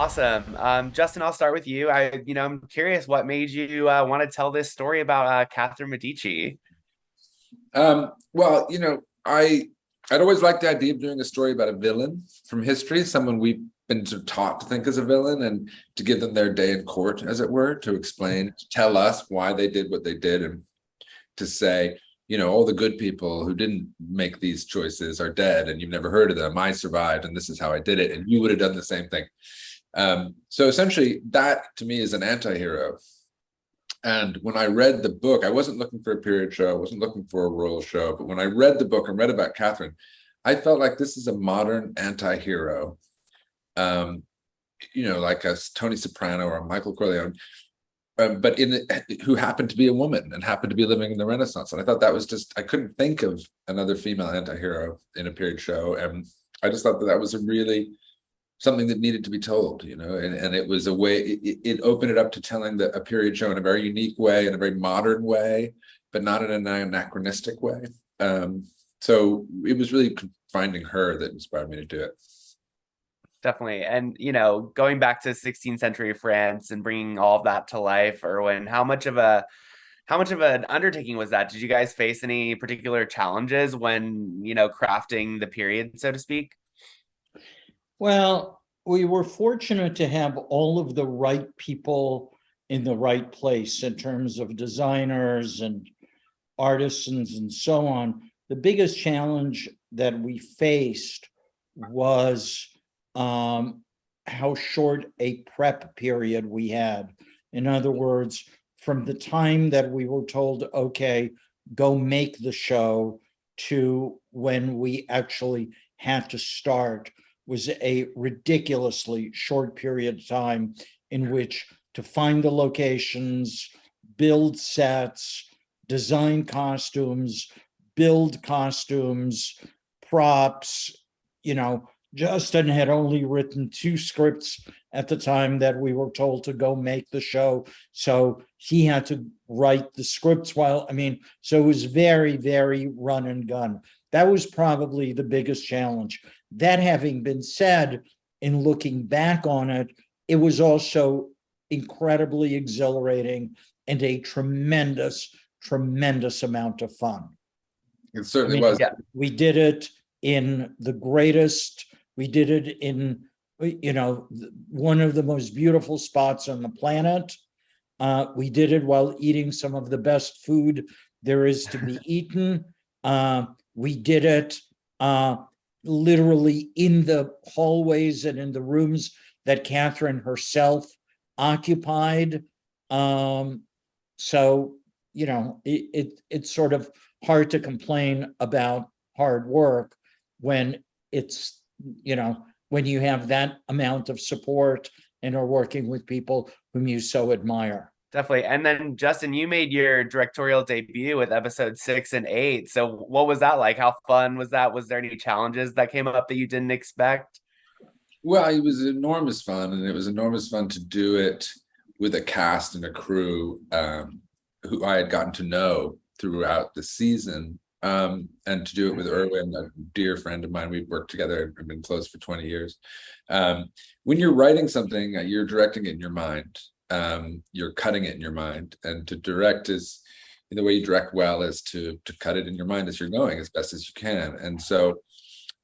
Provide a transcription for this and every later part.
Awesome. Justin, I'll start with you. I'm curious what made you want to tell this story about Catherine Medici. Well, I'd always liked the idea of doing a story about a villain from history, someone we've been sort of taught to think as a villain, and to give them their day in court, as it were, to explain, to tell us why they did what they did, and to say, all the good people who didn't make these choices are dead, and you've never heard of them. I survived, and this is how I did it, and you would have done the same thing. So essentially, that to me is an anti-hero. And when I read the book, I wasn't looking for a period show, I wasn't looking for a royal show, but when I read the book and read about Catherine, I felt like this is a modern anti-hero, like a Tony Soprano or a Michael Corleone, but who happened to be a woman and happened to be living in the Renaissance. And I thought that was I couldn't think of another female anti-hero in a period show. And I just thought that was something that needed to be told, and it was a way, it opened it up to telling a period show in a very unique way, in a very modern way, but not in an anachronistic way. So it was really finding her that inspired me to do it. Definitely. And, going back to 16th century France and bringing all of that to life, Erwin, how much of an undertaking was that? Did you guys face any particular challenges when, crafting the period, so to speak? Well, we were fortunate to have all of the right people in the right place in terms of designers and artisans and so on. The biggest challenge that we faced was how short a prep period we had. In other words, from the time that we were told, okay, go make the show, to when we actually had to start was a ridiculously short period of time in which to find the locations, build sets, design costumes, build costumes, props. Justin had only written 2 scripts at the time that we were told to go make the show. So he had to write the scripts so it was very, very run and gun. That was probably the biggest challenge. That having been said, in looking back on it, it was also incredibly exhilarating and a tremendous, tremendous amount of fun. It certainly was. Yeah, we did it in we did it in, one of the most beautiful spots on the planet. We did it while eating some of the best food there is to be eaten. We did it literally in the hallways and in the rooms that Catherine herself occupied. So, it's sort of hard to complain about hard work when it's, when you have that amount of support and are working with people whom you so admire. Definitely. And then, Justin, you made your directorial debut with episode 6 and 8. So what was that like? How fun was that? Was there any challenges that came up that you didn't expect? Well, it was enormous fun, and it was enormous fun to do it with a cast and a crew who I had gotten to know throughout the season, and to do it with Erwin, a dear friend of mine. We've worked together and been close for 20 years. When you're writing something, you're directing it in your mind. You're cutting it in your mind, and to direct is the way you direct well is to cut it in your mind as you're going as best as you can. And so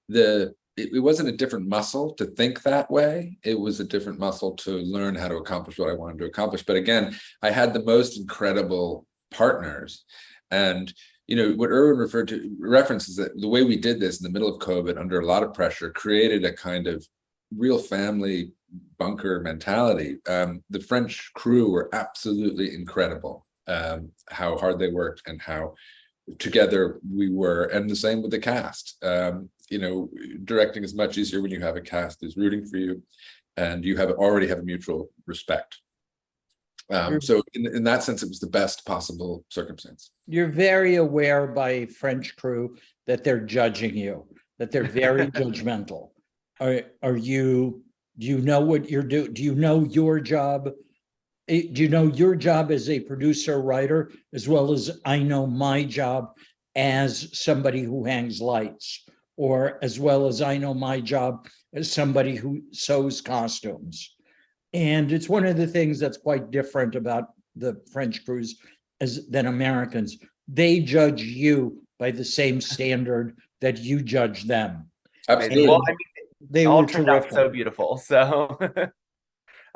it wasn't a different muscle to think that way. It was a different muscle to learn how to accomplish what I wanted to accomplish. But again, I had the most incredible partners. And what Erwin references that the way we did this in the middle of COVID under a lot of pressure created a kind of real family bunker mentality. The French crew were absolutely incredible, how hard they worked and how together we were, and the same with the cast. Directing is much easier when you have a cast who's rooting for you and you already have a mutual respect. So in that sense, it was the best possible circumstance. You're very aware by French crew that they're judging you, that they're very judgmental. Do you know what you're doing? Do you know your job? Do you know your job as a producer writer, as well as I know my job as somebody who hangs lights, or as well as I know my job as somebody who sews costumes? And it's one of the things that's quite different about the French crews than Americans. They judge you by the same standard that you judge them. Absolutely. Well, I mean, They it all were turned out terrific. so beautiful. So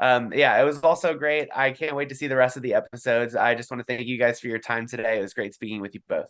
yeah, it was also great. I can't wait to see the rest of the episodes. I just want to thank you guys for your time today. It was great speaking with you both.